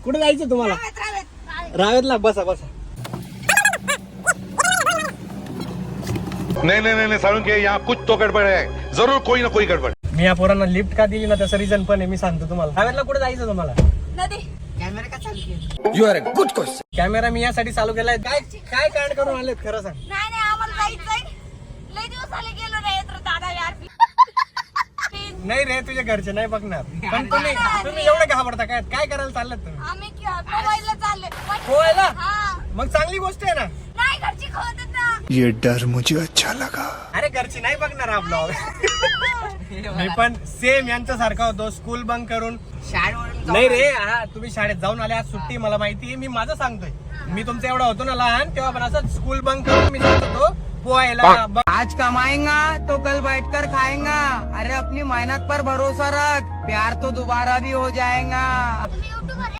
कुठे जायचं तुम्हाला? रावेतला बसा बसा. नहीं साळुंके, यहाँ कुछ तो गड़बड़ है, जरूर कोई ना कोई गड़बड़. मी या पोरांना लिफ्ट का दिली ना त्याचं रिझन पण आहे, मी सांगतो तुम्हाला. रावेतला कुठे जायचं तुम्हाला? नदी. कॅमेरा का चालू केला? You are a good question. Camera मी यासाठी चालू केलाय. काय काय कांड करून आलेत खरं सांग. नाही आम्हाला जायचंय. लय दिवस आले गेलो नाही तर दादा यार. नाही रे, तुझ्या घरचे नाही बघणार. पण तुम्ही एवढं घाबरता काय? काय करायला चाललात तुम्ही? आम्ही पोवायला चालले. पोहायला? हा. मग चांगली गोष्ट आहे ना. नाही घरची खोदत ना. ये डर मुझे अच्छा लगा. अरे घरची नाही बघणार हा ब्लॉग. मी पण सेम यांच्यासारखा होतो, स्कूल बंक करून. शाळेवरून नाही रे, हा तुम्ही शाळेत जाऊन आले, आज सुट्टी मला माहिती आहे. मी माझं सांगतोय, मी तुमचा एवढा होतो ना लहान तेव्हा पण असं स्कूल बंक करून मी जात होतो पोहायला. आज कमाएगा तो कल बैठकर खाएगा. अरे अपनी मेहनत पर भरोसा रख, प्यार तो दोबारा भी हो जाएगा. तुम्ही YouTube